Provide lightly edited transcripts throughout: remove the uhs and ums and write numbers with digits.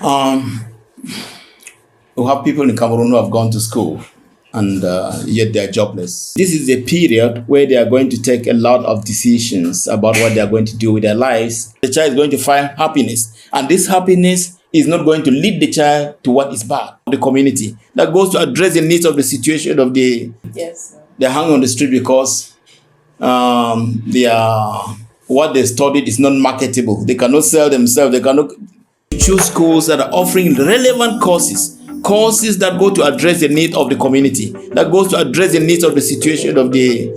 Um, we have people in Cameroon who have gone to school and yet they are jobless. This is a period where they are going to take a lot of decisions about what they are going to do with their lives. The child is going to find happiness, and this happiness is not going to lead the child to what is bad. The community that goes to address the needs of the situation of they hang on the street because what they studied is not marketable. They cannot sell themselves. They cannot choose schools that are offering relevant courses that go to address the need of the community, that goes to address the needs of the situation of the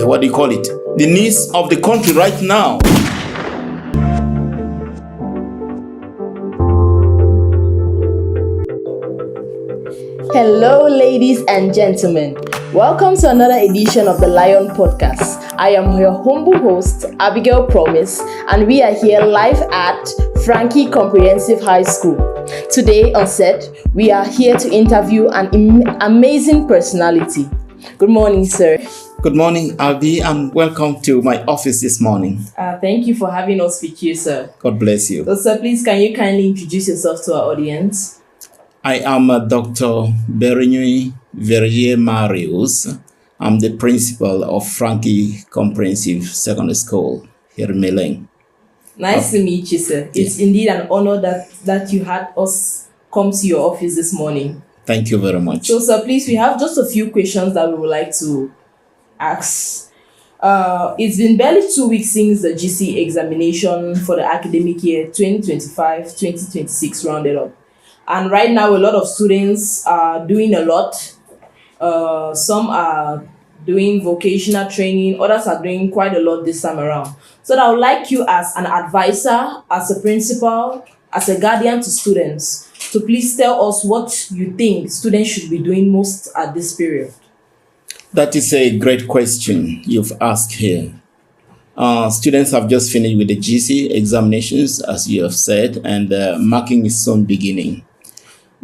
what do you call it, the needs of the country right now. Hello, ladies and gentlemen. Welcome to another edition of the Lion Podcast. I am your humble host, Abigail Promise, and we are here live at Frankie Comprehensive High School. Today on set, we are here to interview an amazing personality. Good morning, sir. Good morning, Abby, and welcome to my office this morning. Thank you for having us with you, sir. God bless you. So, sir, please, can you kindly introduce yourself to our audience? I am Dr. Bernier Verrier Marius. I'm the principal of Frankie Comprehensive Secondary School here in Meleng. Nice to meet you, sir. It's indeed an honor that you had us come to your office this morning. Thank you very much. So, sir, please, we have just a few questions that we would like to ask. It's been barely 2 weeks since the GC examination for the academic year 2025-2026 rounded up. And right now, a lot of students are doing a lot. Some are doing vocational training. Others are doing quite a lot this time around. So I would like you as an advisor, as a principal, as a guardian to students, to please tell us what you think students should be doing most at this period. That is a great question you've asked here. Students have just finished with the GC examinations, as you have said, and marking is soon beginning.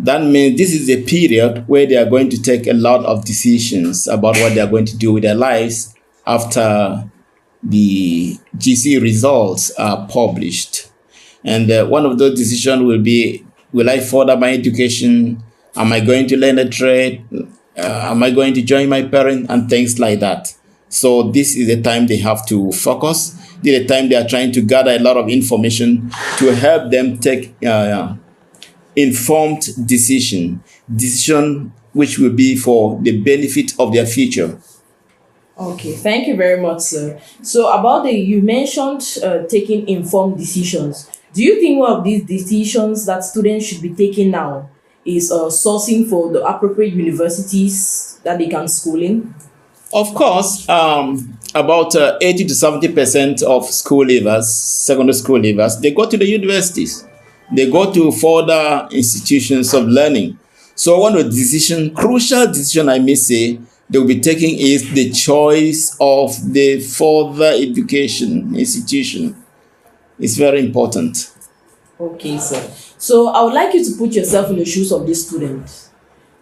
That means this is a period where they are going to take a lot of decisions about what they are going to do with their lives after the GC results are published. And one of those decisions will be, will I further my education? Am I going to learn a trade? Am I going to join my parents? And things like that. So this is the time they have to focus. This is the time they are trying to gather a lot of information to help them take informed decision which will be for the benefit of their future. Okay, thank you very much, sir. So about you mentioned taking informed decisions. Do you think one of these decisions that students should be taking now is sourcing for the appropriate universities that they can school in? Of course, about 80 to 70% of school leavers, secondary school leavers, they go to the universities. They go to further institutions of learning. So one of the crucial decision I may say, they will be taking is the choice of the further education institution. It's very important. Okay, sir. So I would like you to put yourself in the shoes of this student.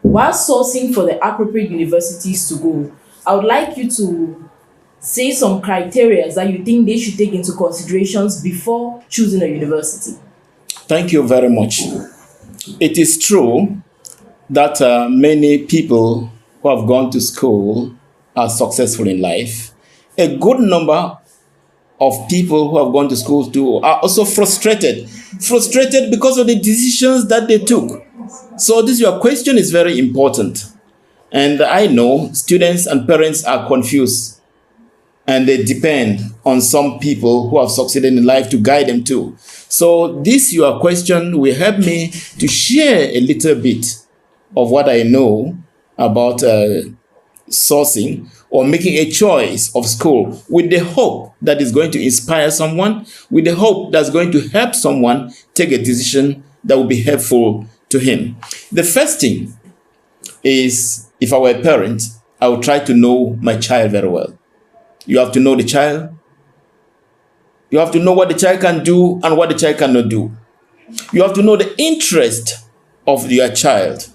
While sourcing for the appropriate universities to go, I would like you to say some criteria that you think they should take into considerations before choosing a university. Thank you very much. It is true that many people who have gone to school are successful in life. A good number of people who have gone to school too are also frustrated because of the decisions that they took. So your question is very important. And I know students and parents are confused, and they depend on some people who have succeeded in life to guide them too. So your question will help me to share a little bit of what I know about sourcing or making a choice of school with the hope that is going to inspire someone, with the hope that's going to help someone take a decision that will be helpful to him. The first thing is, if I were a parent, I would try to know my child very well. You have to know the child. You have to know what the child can do and what the child cannot do. You have to know the interest of your child.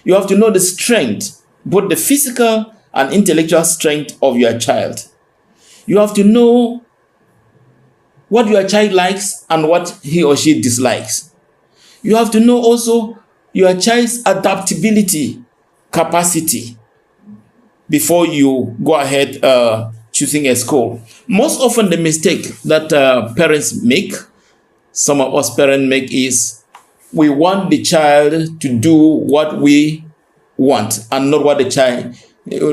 You have to know the strength, both the physical and intellectual strength of your child. You have to know what your child likes and what he or she dislikes. You have to know also your child's adaptability capacity before you go ahead choosing a school. Most often the mistake that parents make, some of us parents make, is we want the child to do what we want and not what the child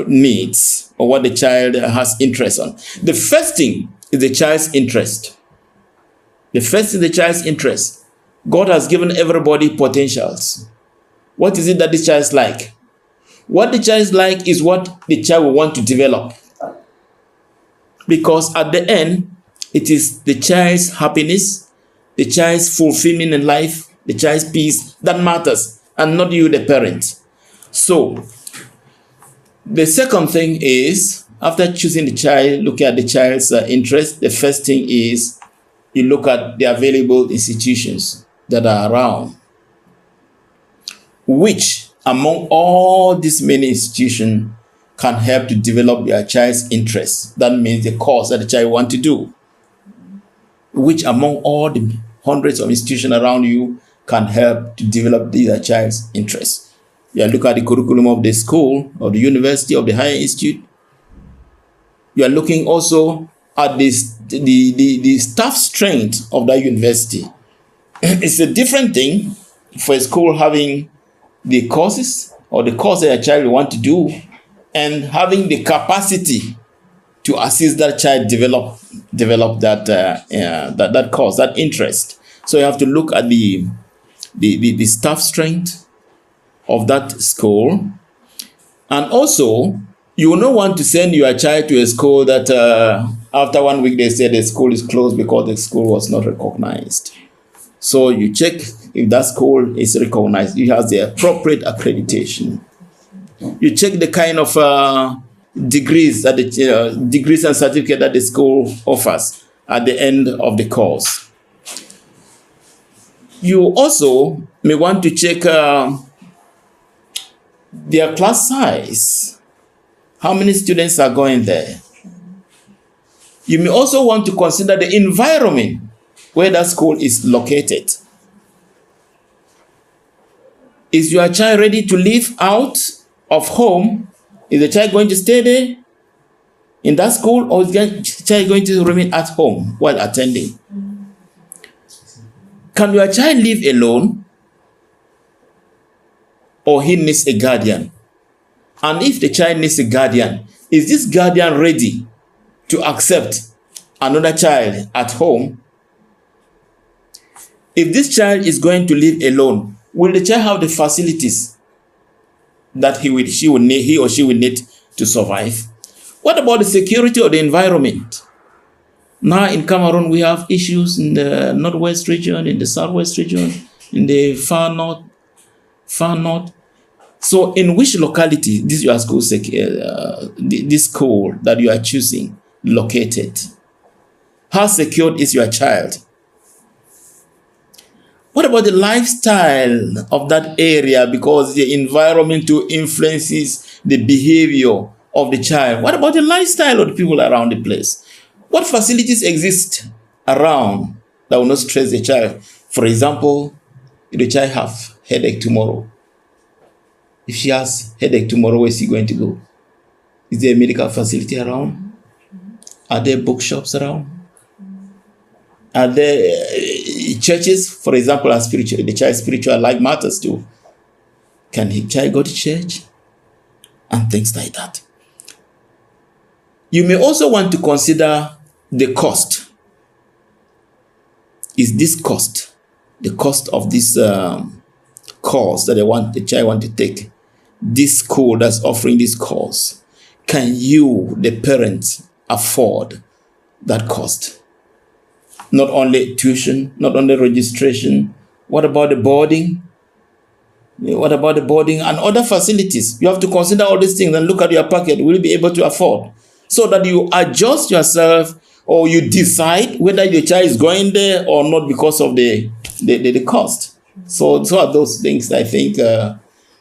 needs or what the child has interest on. The first thing is the child's interest. The first is the child's interest. God has given everybody potentials. What is it that the child like? What the child like is what the child will want to develop. Because at the end, it is the child's happiness, the child's fulfillment in life, the child's peace that matters, and not you, the parent. So, the second thing is, after choosing the child, looking at the child's interest, the first thing is you look at the available institutions that are around. Which among all these many institutions can help to develop your child's interest? That means the course that the child wants to do. Which among all the hundreds of institutions around you can help to develop their child's interest? You look at the curriculum of the school, or the university, of the higher institute. You are looking also at the staff strength of that university. It's a different thing for a school having the courses or the course that a child want to do and having the capacity to assist that child develop that course, that interest. So you have to look at the staff strength of that school. And also, you will not want to send your child to a school that after 1 week they say the school is closed because the school was not recognized. So you check if that school is recognized, it has the appropriate accreditation. You check the kind of degrees that degrees and certificate that the school offers at the end of the course. You also may want to check their class size. How many students are going there? You may also want to consider the environment where that school is located. Is your child ready to live out of home? Is the child going to stay there in that school, or is the child going to remain at home while attending? Can your child live alone, or he needs a guardian? And if the child needs a guardian, is this guardian ready to accept another child at home? If this child is going to live alone, will the child have the facilities that he or she will need to survive? What about the security of the environment? Now in Cameroon, we have issues in the northwest region, in the southwest region, in the far north. So in which locality this your school, this school that you are choosing located? How secured is your child? What about the lifestyle of that area? Because the environment too influences the behavior of the child. What about the lifestyle of the people around the place? What facilities exist around that will not stress the child? For example, if the child have headache tomorrow, if she has headache tomorrow, where is she going to go? Is there a medical facility around? Are there bookshops around? Are there churches, for example, the child's spiritual life matters too. Can the child go to church? And things like that. You may also want to consider the cost. Is this cost, the cost of this course that the child want to take, this school that's offering this course, can you, the parents, afford that cost? Not only tuition, not only registration. What about the boarding? What about the boarding and other facilities? You have to consider all these things and look at your pocket. Will you be able to afford? So that you adjust yourself, or you decide whether your child is going there or not because of the cost. So are those things I think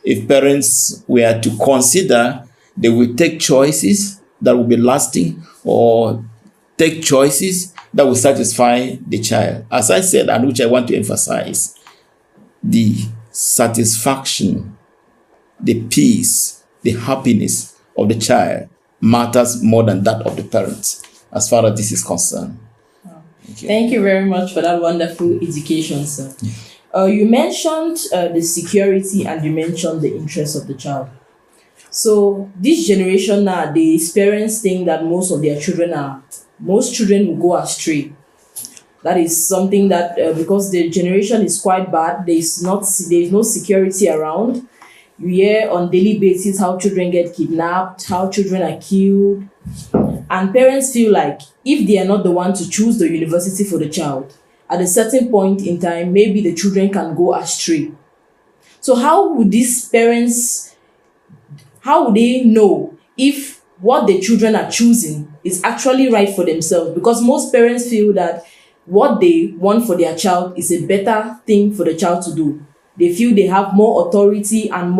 if parents were to consider, they will take choices that will be lasting, or take choices that will satisfy the child. As I said, and which I want to emphasize, the satisfaction, the peace, the happiness of the child matters more than that of the parents, as far as this is concerned. Thank you very much for that wonderful education, sir. You mentioned the security and you mentioned the interest of the child. So this generation nowadays, parents think that most children will go astray. That is something that because the generation is quite bad, there is no security around. You hear on daily basis how children get kidnapped, how children are killed, and parents feel like if they are not the one to choose the university for the child, at a certain point in time, maybe the children can go astray. So how would they know if what the children are choosing is actually right for themselves? Because most parents feel that what they want for their child is a better thing for the child to do. They feel they have more authority and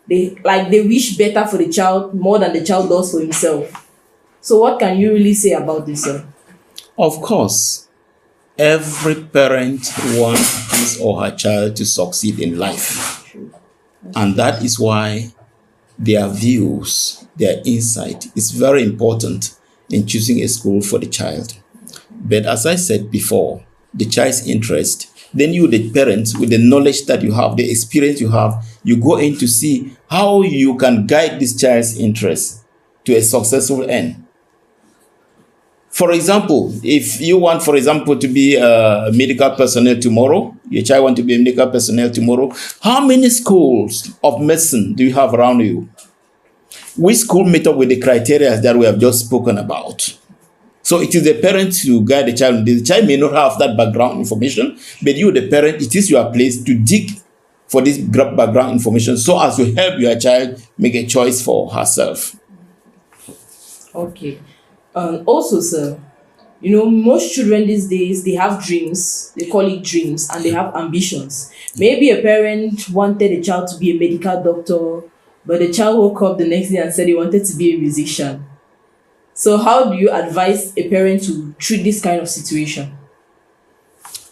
they wish better for the child more than the child does for himself. So what can you really say about this, sir? Of course, every parent wants his or her child to succeed in life. And that is why their views, their insight is very important in choosing a school for the child. But as I said before, the child's interest, then you, the parents, with the knowledge that you have, the experience you have, you go in to see how you can guide this child's interest to a successful end. For example, if you want, for example, to be a medical personnel tomorrow, your child wants to be a medical personnel tomorrow, how many schools of medicine do you have around you? Which school meet up with the criteria that we have just spoken about? So it is the parent to guide the child. The child may not have that background information, but you, the parent, it is your place to dig for this background information so as to help your child make a choice for herself. Okay. Also, sir, most children these days, they have dreams. They call it dreams, and they have ambitions. Maybe a parent wanted a child to be a medical doctor, but the child woke up the next day and said he wanted to be a musician. So how do you advise a parent to treat this kind of situation?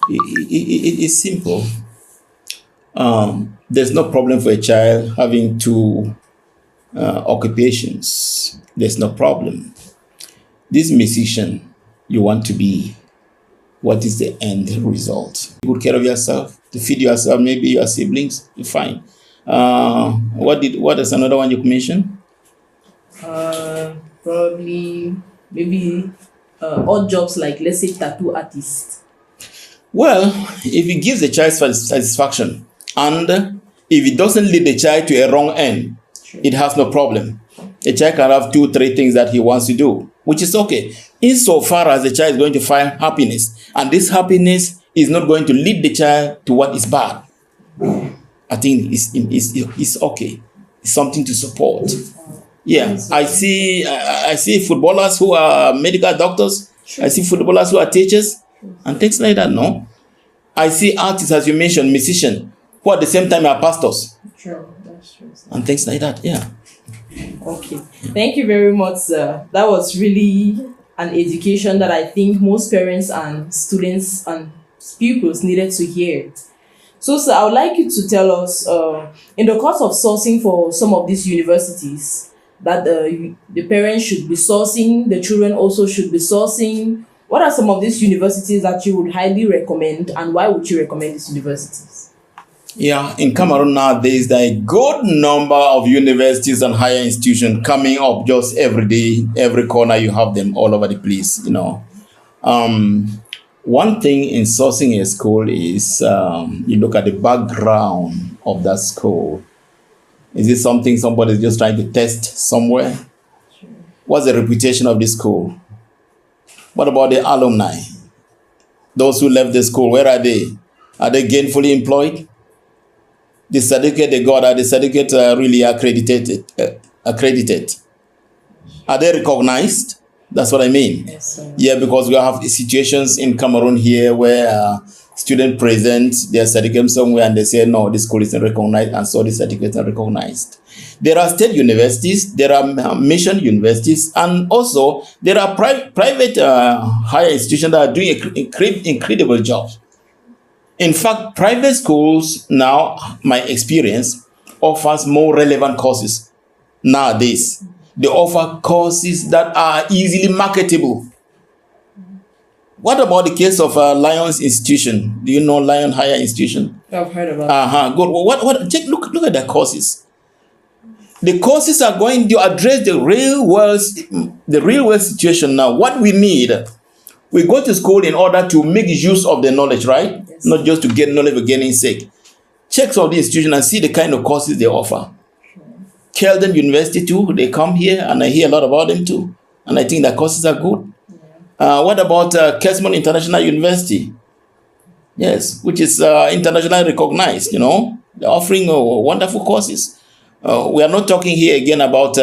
It is simple. There's no problem for a child having two occupations. There's no problem. This musician you want to be, what is the end result? Good care of yourself, to feed yourself, maybe your siblings, you're fine. What is another one you mentioned? Probably maybe odd jobs like, let's say, tattoo artist. Well, if it gives the child satisfaction and if it doesn't lead the child to a wrong end, it has no problem. A child can have 2-3 things that he wants to do, which is okay, insofar as the child is going to find happiness, and this happiness is not going to lead the child to what is bad. I think it's okay. It's something to support. Yeah, I see footballers who are medical doctors. I see footballers who are teachers and things like that. No, I see artists, as you mentioned, musicians, who at the same time are pastors. True, that's true. And things like that. Yeah. Okay, thank you very much, sir. That was really an education that I think most parents and students and pupils needed to hear. So, sir, I would like you to tell us, in the course of sourcing for some of these universities, that the parents should be sourcing, the children also should be sourcing. What are some of these universities that you would highly recommend, and why would you recommend these universities? Yeah, in Cameroon nowadays, there are a good number of universities and higher institutions coming up just every day, every corner. You have them all over the place, One thing in sourcing a school is you look at the background of that school. Is it something somebody is just trying to test somewhere? Sure. What's the reputation of this school? What about the alumni? Those who left the school, where are they? Are they gainfully employed? The certificate they got, are the certificate really accredited? Are they recognized? That's what I mean. Yes, sir. Yeah, because we have situations in Cameroon here where students present their certificate somewhere and they say, no, this school isn't recognized, and so the certificates are recognized. There are state universities, there are mission universities, and also there are private higher institutions that are doing incredible jobs. In fact, private schools now, my experience, offers more relevant courses nowadays. They offer courses that are easily marketable. What about the case of Lion's Institution? Do you know Lion Higher Institution? I've heard about it. Good. What? Look at the courses. The courses are going to address the real world situation now. What we need, we go to school in order to make use of the knowledge, right? Yes. Not just to get knowledge for getting sake. Check some of the institution and see the kind of courses they offer. Kelden University too, they come here and I hear a lot about them too. And I think the courses are good. What about Cameroon International University? Yes, which is internationally recognized, you know. They're offering wonderful courses. We are not talking here again about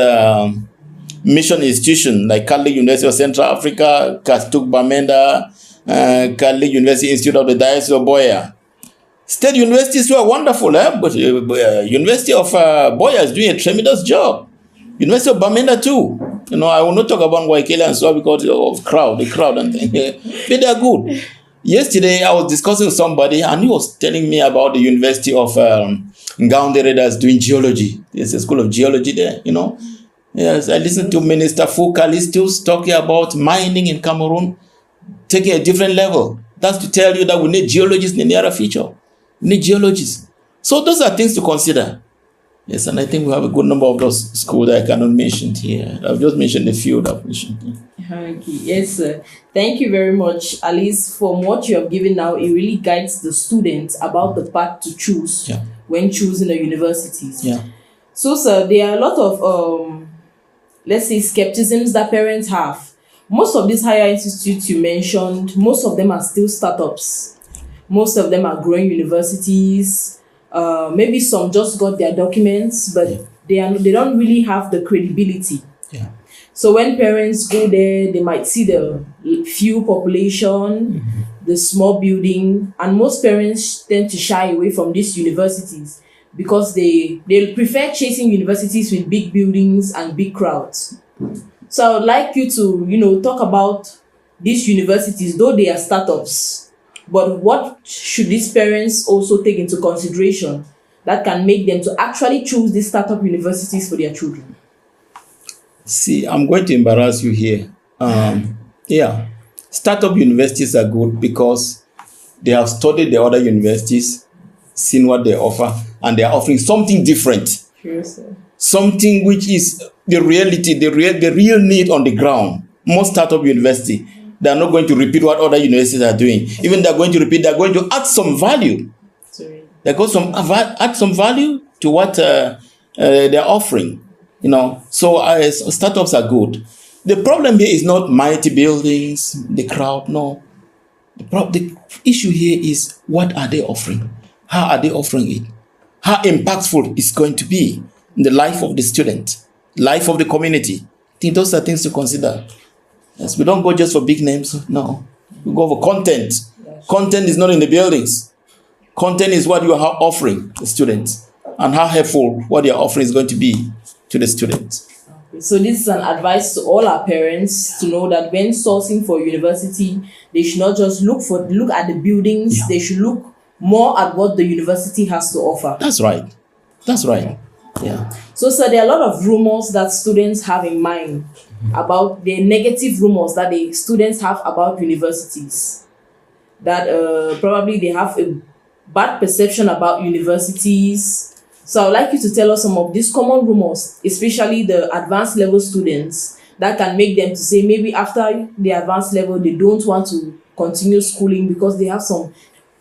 mission institution like Catholic University of Central Africa, Kastuk Bamenda, Catholic University Institute of the Diocese of Boya. State universities were wonderful, but University of Boya is doing a tremendous job. University of Bamenda too. You know, I will not talk about Waikele and so because of the crowd and things. But they are good. Yesterday, I was discussing with somebody and he was telling me about the University of Ngaoundé that's doing geology. There's a school of geology there, you know. Yes, I listened to Minister Foucault talking about mining in Cameroon, taking a different level. That's to tell you that we need geologists in the near future. We need geologists. So those are things to consider. Yes, and I think we have a good number of those schools that I cannot mention here. I've just mentioned a few that I've mentioned here. Okay. Yes, sir. Thank you very much. At least from what you have given now, it really guides the students about the path to choose when choosing the universities. Yeah. So, sir, there are a lot of, let's say, skepticisms that parents have. Most of these higher institutes you mentioned, most of them are still startups. Most of them are growing universities. Maybe some just got their documents, but they don't really have the credibility. Yeah. So when parents go there, they might see the few population, the small building, and most parents tend to shy away from these universities because they prefer chasing universities with big buildings and big crowds. So I would like you to, talk about these universities, though they are startups. But what should these parents also take into consideration that can make them to actually choose these startup universities for their children? See, I'm going to embarrass you here. Startup universities are good because they have studied the other universities, seen what they offer, and they are offering something different. Sure, sir. Something which is the reality, the real need on the ground. Most startup university, they are not going to repeat what other universities are doing. Even they're going to repeat, they're going to add some value. Sorry. They're going to add some value to what they're offering. You know, so startups are good. The problem here is not mighty buildings, the crowd. No, the issue here is what are they offering? How are they offering it? How impactful it's going to be in the life of the student, life of the community. I think those are things to consider. Yes, we don't go just for big names. No, we go for content. Yes. Content is not in the buildings. Content is what you are offering the students and how helpful what you're offering is going to be to the students. Okay. So this is an advice to all our parents to know that when sourcing for university, they should not just look at the buildings. Yeah. They should look more at what the university has to offer. That's right. That's right. Yeah. So, sir, there are a lot of rumors that students have in mind about the negative rumors that the students have about universities. That probably they have a bad perception about universities. So I would like you to tell us some of these common rumors, especially the advanced level students, that can make them to say maybe after the advanced level, they don't want to continue schooling because they have some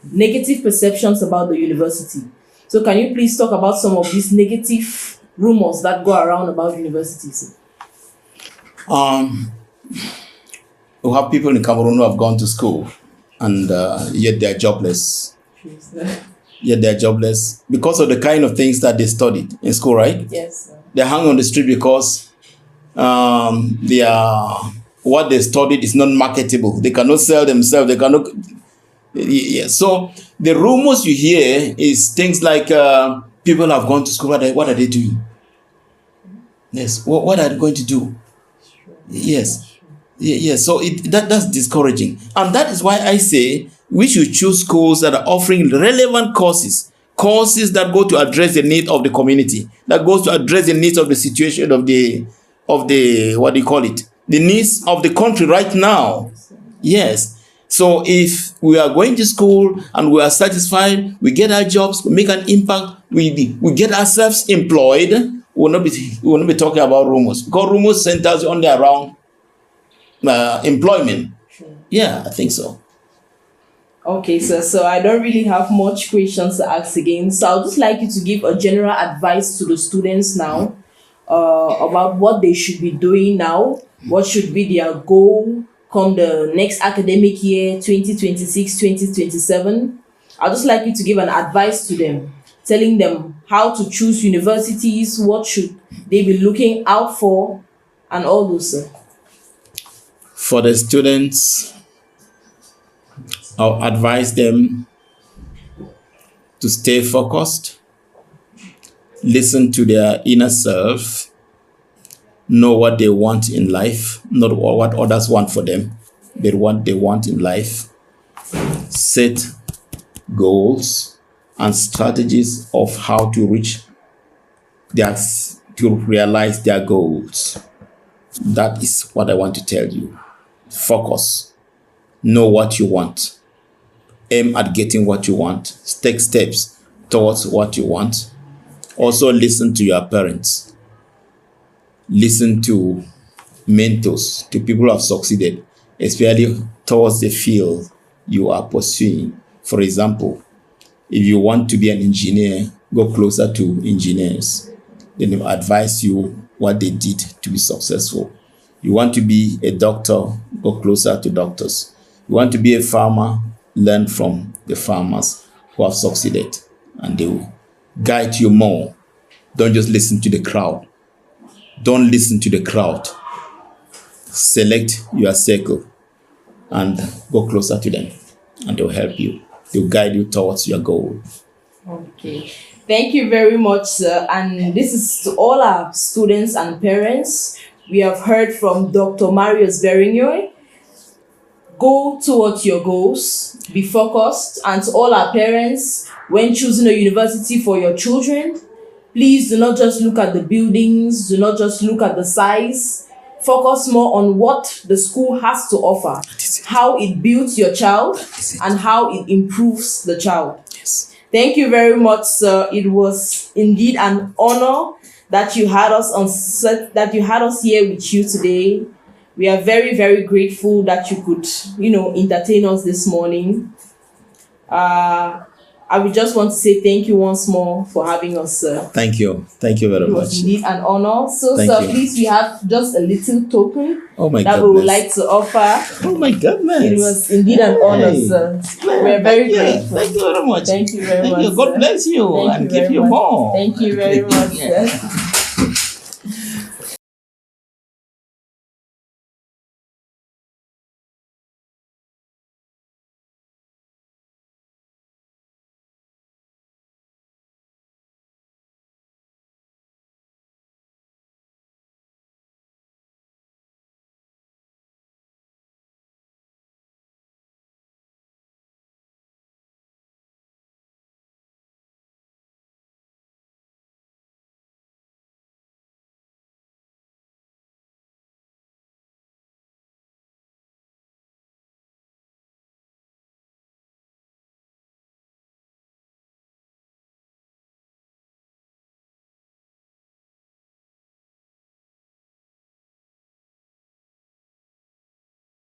negative perceptions about the university. So can you please talk about some of these negative rumors that go around about universities? We have people in Cameroon who have gone to school and yet they are jobless. Yet they are jobless because of the kind of things that they studied in school, right? Yes, sir. They hang on the street because what they studied is not marketable. They cannot sell themselves. They cannot. Yeah. So the rumors you hear is things like people have gone to school. What are they doing? Yes. What are they going to do? Yes. Yes. So that's discouraging, and that is why I say We should choose schools that are offering relevant courses that go to address the need of the community, that goes to address the needs of the situation of the what do you call it, the needs of the country right now. Yes. So if we are going to school and we are satisfied, we get our jobs, we make an impact, we get ourselves employed, we will not be talking about rumors, because rumors centers only around employment. Yeah, I think so. Okay, sir. So I don't really have much questions to ask again. So I'd just like you to give a general advice to the students now about what they should be doing now. What should be their goal come the next academic year, 2026-2027. I'd just like you to give an advice to them, telling them how to choose universities, what should they be looking out for, and all those, sir. For the students, I'll advise them to stay focused, listen to their inner self, know what they want in life, not what others want for them, but what they want in life. Set goals and strategies of how to realize their goals. That is what I want to tell you. Focus. Know what you want. Aim at getting what you want. Take steps towards what you want. Also listen to your parents. Listen to mentors, to people who have succeeded, especially towards the field you are pursuing. For example, if you want to be an engineer, go closer to engineers. Then they advise you what they did to be successful. You want to be a doctor, go closer to doctors. You want to be a farmer, learn from the farmers who have succeeded, and they will guide you more. Don't just listen to the crowd. Don't listen to the crowd. Select your circle and go closer to them, and they'll help you. They'll guide you towards your goal. Okay. Thank you very much, sir. And this is to all our students and parents. We have heard from Dr. Marius Berignoy. Go towards your goals, be focused, and to all our parents, when choosing a university for your children, please do not just look at the buildings, do not just look at the size. Focus more on what the school has to offer, how it builds your child, and how it improves the child. Yes. Thank you very much, sir. It was indeed an honor that you had us on set, that you had us here with you today. We are very, very grateful that you could, entertain us this morning. I would just want to say thank you once more for having us, sir. Thank you. Thank you very much. It was indeed an honor. So, Thank sir, you. please, we have just a little token Oh my that we goodness. would like to offer. Oh my goodness. It was indeed an honor, Hey. sir. We're very grateful. Thank you very much. Thank you very Thank much, you. God sir. bless you Thank and you give very you much. more. Thank you very much, sir.